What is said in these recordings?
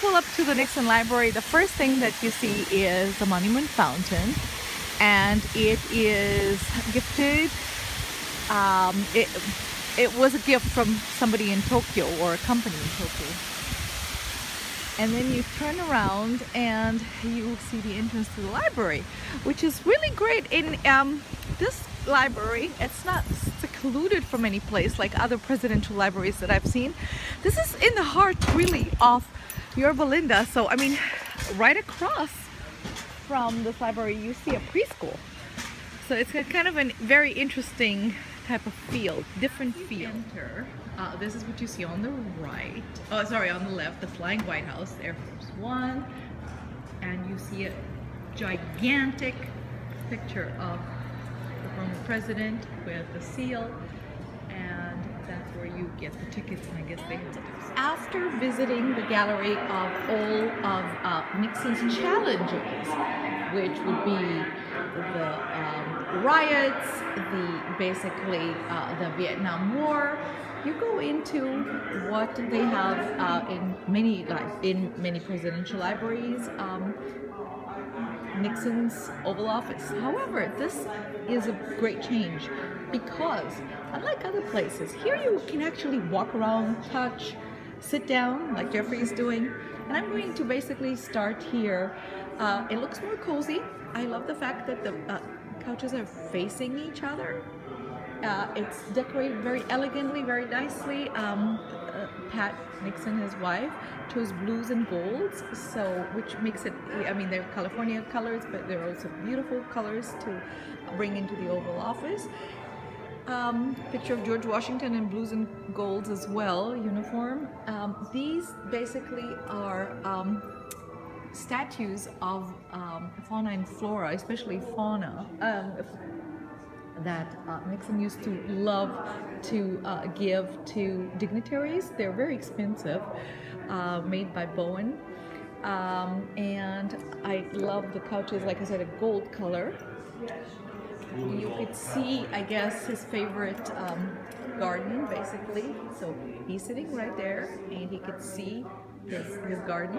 pull up to the Nixon Library, the first thing that you see is the Monument Fountain, and it is gifted. It was a gift from somebody in Tokyo, or a company in Tokyo. And then you turn around and you see the entrance to the library, which is really great. In this library, it's not secluded from any place like other presidential libraries that I've seen. This is in the heart, really, of Yorba. So, I mean, right across from this library, you see a preschool. So it's kind of a very interesting type of feel, different feel. Enter. This is what you see on the right. Oh, sorry, on the left, the Flying White House, Air Force One, and you see a gigantic picture of the former president with the seal, and that's where you get the tickets, and I guess they have those. After visiting the gallery of all of Nixon's challenges, which would be the riots, basically the Vietnam War, you go into what they have in many presidential libraries, Nixon's Oval Office. However, this is a great change because, unlike other places, here you can actually walk around, touch, sit down like Jeffrey is doing. And I'm going to basically start here. It looks more cozy. I love the fact that the couches are facing each other. It's decorated very elegantly, very nicely. Pat Nixon, his wife, chose blues and golds, so which makes it, I mean, they're California colors, but they're also beautiful colors to bring into the Oval Office. Picture of George Washington in blues and golds as well, uniform. These basically are statues of fauna and flora, especially fauna, that Nixon used to love to give to dignitaries. They're very expensive, made by Bowen. And I love the couches, like I said, a gold color. You could see, I guess, his favorite garden, basically. So he's sitting right there, and he could see his garden.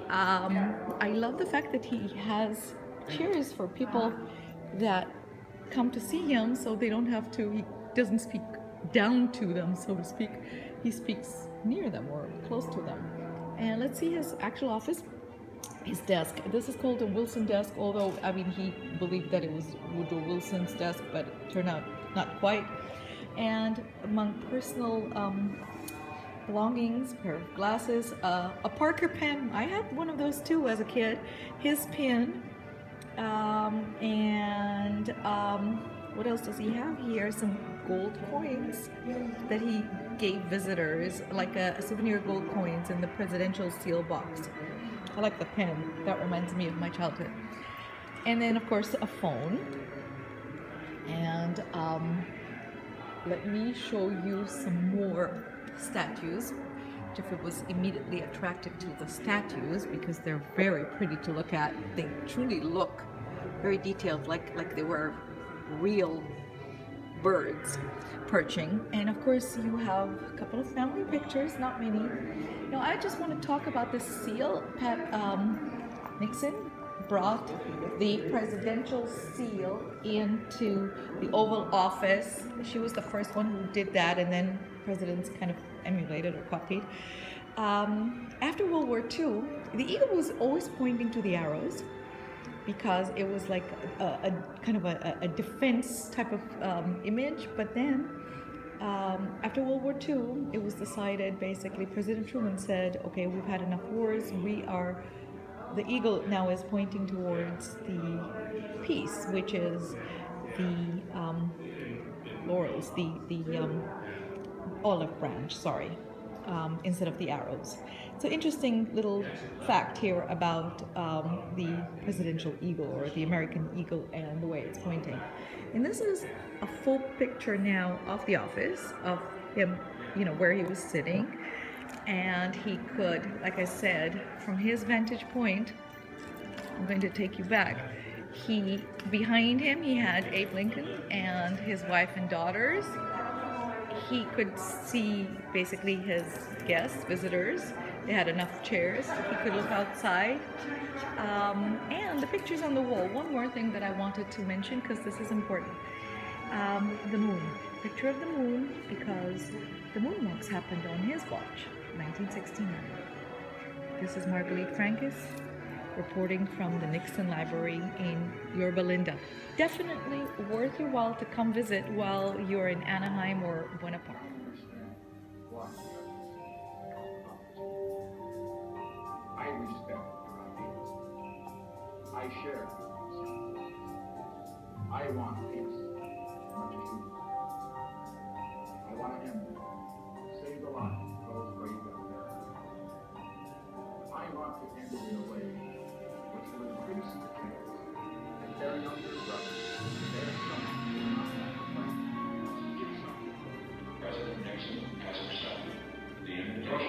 I love the fact that he has chairs for people that come to see him, so they don't have to, he doesn't speak down to them, so to speak. He speaks near them or close to them. And let's see his actual office. His desk. This is called a Wilson desk, although, I mean, he believed that it was Woodrow Wilson's desk, but it turned out not quite. And among personal belongings, pair of glasses, a Parker pen. I had one of those too as a kid. His pen. What else does he have here? Some gold coins that he gave visitors, like a souvenir gold coins in the presidential seal box. I like the pen. That reminds me of my childhood. And then, of course, a phone. And let me show you some more statues. Jeffrey was immediately attracted to the statues because they're very pretty to look at. They truly look very detailed, like they were real birds perching. And of course, you have a couple of family pictures, not many. Now, I just want to talk about the seal. Pat Nixon brought the presidential seal into the Oval Office. She was the first one who did that, and then presidents kind of emulated or copied. After World War II, the eagle was always pointing to the arrows because it was like a kind of a defense type of image. But then after World War II, it was decided, basically, President Truman said, okay, we've had enough wars. The eagle now is pointing towards the peace, which is the laurels, the olive branch, sorry, instead of the arrows. So interesting little fact here about the presidential eagle, or the American eagle, and the way it's pointing. And this is a full picture now of the office, of him, you know, where he was sitting. And he could, like I said, from his vantage point, I'm going to take you back. Behind him, he had Abe Lincoln and his wife and daughters. He could see basically his guests, visitors, They had enough chairs. He could look outside. And the pictures on the wall. One more thing that I wanted to mention, because this is important. The moon. Picture of the moon, because the moonwalks happened on his watch, 1969. This is Marguerite Frankis reporting from the Nixon Library in Yorba Linda. Definitely worth your while to come visit while you're in Anaheim or Buena Park. I respect your ideas. I share peace. I want peace, much as you do. I want to end it. Save the lives of those brave young men. I want to end it in a way which will increase the chance that their younger brothers, their sons, will not have to fight. President Nixon has accepted the invitation.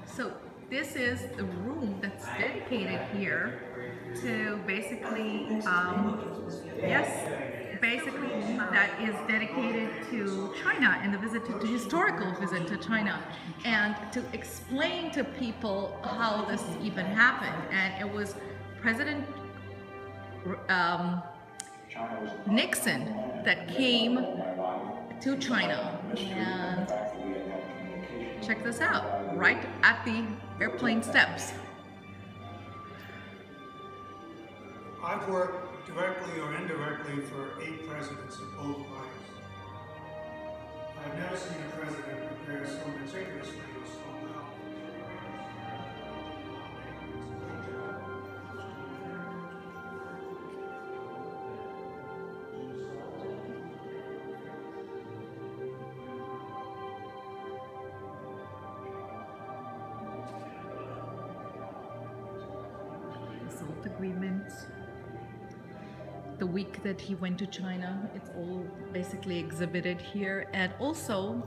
So this is the room that's dedicated here to basically, that is dedicated to China and the visit to historical visit to China, and to explain to people how this even happened. And it was President Nixon that came to China, and check this out, right at the airplane steps. I've worked directly or indirectly for 8 presidents of both parties. I've never seen a president prepare so meticulously or so well. SALT agreement. The week that he went to China, it's all basically exhibited here, and also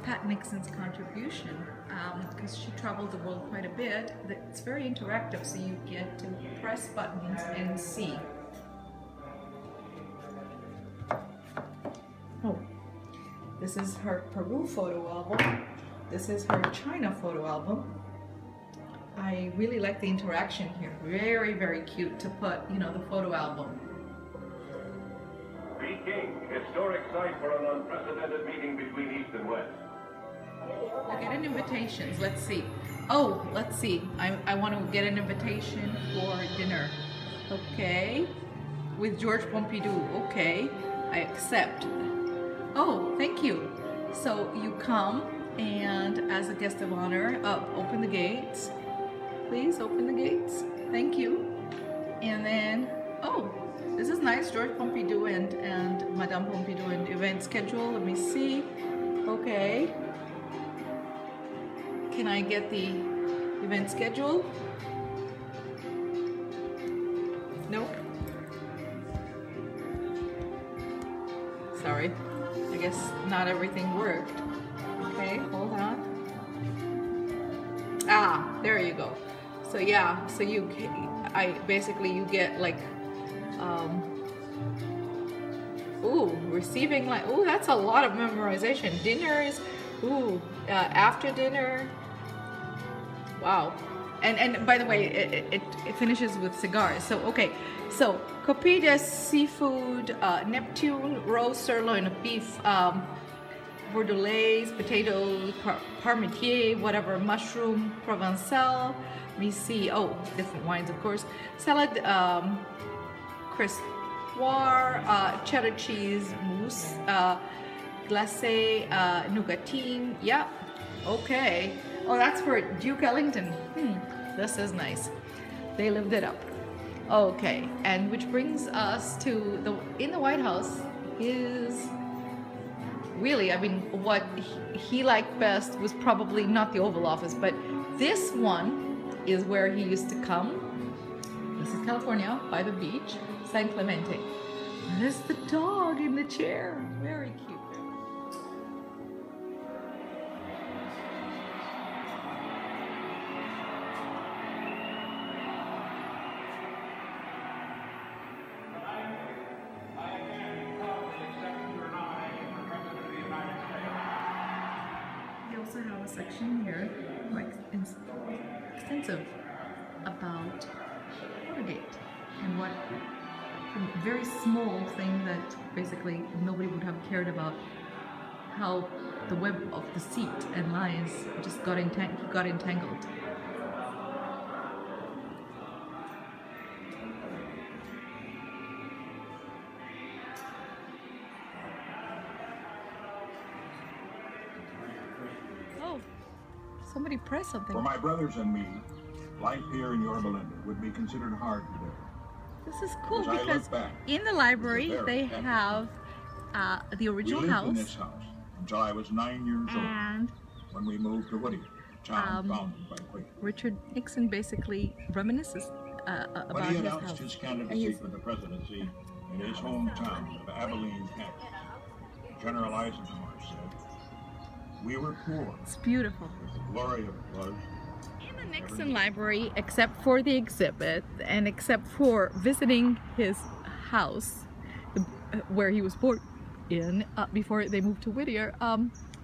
Pat Nixon's contribution, because she traveled the world quite a bit. It's very interactive, so you get to press buttons and see. Oh, this is her Peru photo album. This is her China photo album. I really like the interaction here. Very, very cute to put, you know, the photo album. Peking, historic site for an unprecedented meeting between East and West. I get an invitations. Let's see. Oh, let's see. I want to get an invitation for dinner. Okay. With George Pompidou. Okay. I accept. Oh, thank you. So you come, and as a guest of honor, open the gates. Please open the gates. Thank you. And then, oh, this is nice. George Pompidou and Madame Pompidou and event schedule. Let me see. Okay. Can I get the event schedule? Nope. Sorry. I guess not everything worked. Okay, hold on. Ah, there you go. So yeah, so you get like, ooh, receiving like, ooh, that's a lot of memorization. Dinners, ooh, after dinner. Wow. And by the way, it finishes with cigars. So okay, so Copides seafood, Neptune, roast sirloin of beef, bordelaise, potatoes, parmentier, whatever, mushroom, provençal. Let me see. Oh, different wines, of course. Salad, crispoir, cheddar cheese, mousse, glacé, nougatine. Yeah. Okay. Oh, that's for Duke Ellington. This is nice. They lived it up. Okay, and which brings us to in the White House is really, I mean, what he liked best was probably not the Oval Office, but this one is where he used to come. This is California, by the beach, San Clemente. There's the dog in the chair. Very cute. also have a section here, quite extensive, about Watergate and what a very small thing that basically nobody would have cared about, how the web of deceit and lies just got entangled. Oh, somebody pressed something. For my brothers and me, life here in Yorba would be considered hard today. This is cool As I look because back, in the library very they happy have the We original lived in house, this house until I was 9 years and old, when we moved to Whittier, a town founded by Quaker. Richard Nixon basically reminisces When about he his announced house. his And candidacy he's- for the presidency in his hometown of Abilene, Texas, General Eisenhower said, "We were poor, It's beautiful. but the glory of it was." In the Nixon library, except for the exhibit and except for visiting his house where he was born in before they moved to Whittier,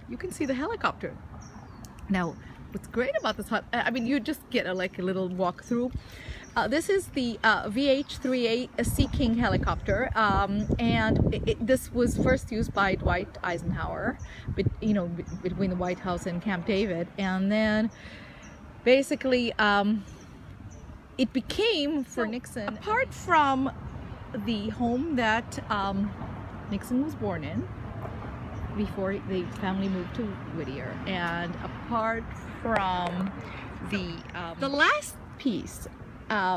you can see the helicopter. Now, what's great about this, I mean, you just get a little walkthrough. This is the VH-3A Sea King helicopter, and this was first used by Dwight Eisenhower, between the White House and Camp David, and then basically it became for Nixon. Apart from the home that Nixon was born in before the family moved to Whittier, and apart from the last piece,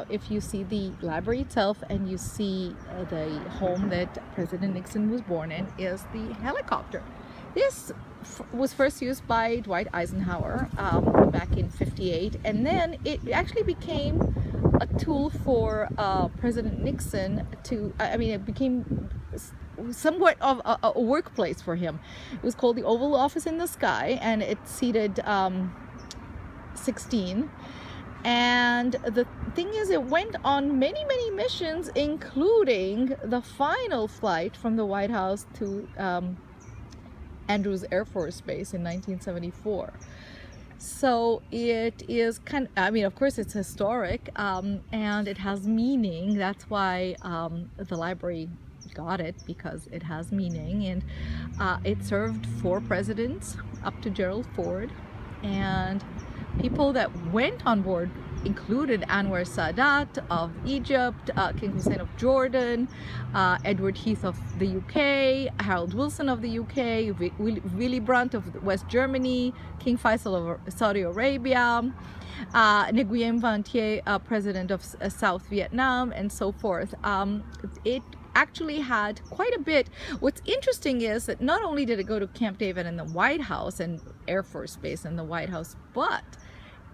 if you see the library itself and you see the home that President Nixon was born in, is the helicopter. This was first used by Dwight Eisenhower back in ¡58, and then it actually became a tool for President Nixon to, it became somewhat of a workplace for him. It was called the Oval Office in the Sky, and it seated 16. And the thing is, it went on many missions, including the final flight from the White House to Andrews Air Force Base in 1974. So it is of course it's historic, and it has meaning. That's why the library got it, because it has meaning, and it served 4 presidents up to Gerald Ford, and people that went on board included Anwar Sadat of Egypt, King Hussein of Jordan, Edward Heath of the UK, Harold Wilson of the UK, Willy Brandt of West Germany, King Faisal of Saudi Arabia, Nguyen Van Thieu, President of South Vietnam, and so forth. It actually had quite a bit. What's interesting is that not only did it go to Camp David and the White House and Air Force Base and the White House, but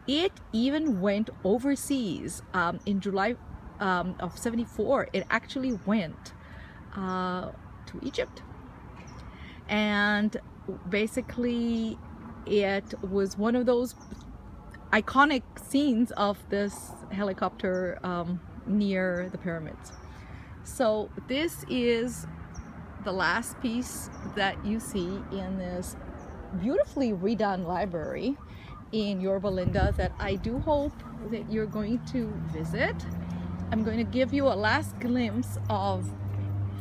it even went overseas. In July of '74, it actually went to Egypt, and basically it was one of those iconic scenes of this helicopter near the pyramids. So this is the last piece that you see in this beautifully redone library in Yorba that I do hope that you're going to visit. I'm going to give you a last glimpse of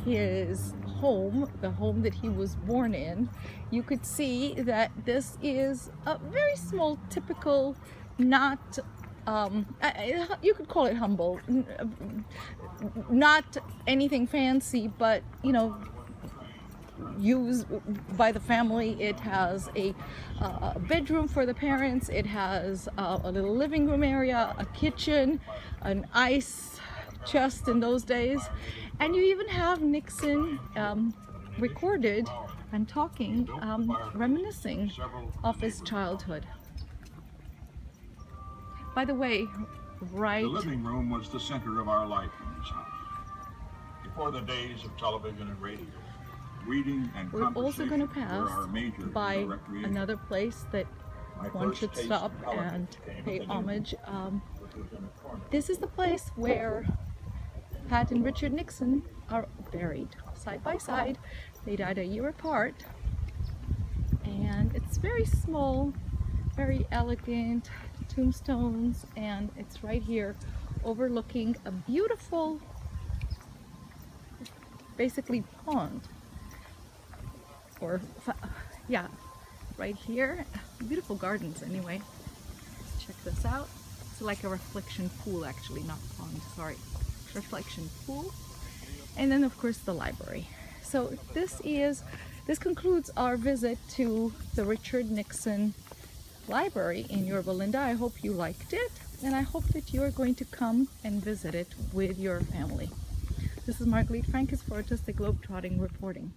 his home, the home that he was born in. You could see that this is a very small, typical, not you could call it humble, not anything fancy, but used by the family. It has a bedroom for the parents, it has a little living room area, a kitchen, an ice chest in those days, and you even have Nixon recorded and talking, reminiscing of his childhood. By the way, The living room was the center of our life in this house. Before the days of television and radio, reading and we're also going to conversation were our pass major by recreation. another place that My one first should taste stop of television and came pay at the homage. which was in a corner. This is the place where Pat and Richard Nixon are buried side by side. They died a year apart, and it's very small, very elegant tombstones, and it's right here overlooking a beautiful, basically pond, or yeah, right here. Beautiful gardens anyway. Check this out. It's like a reflection pool, actually, not pond, sorry. Reflection pool. And then of course the library. So this concludes our visit to the Richard Nixon Library in Yorba Linda. I hope you liked it, and I hope that you're going to come and visit it with your family. This is Marguerite Frankis for Artistic Globetrotting reporting.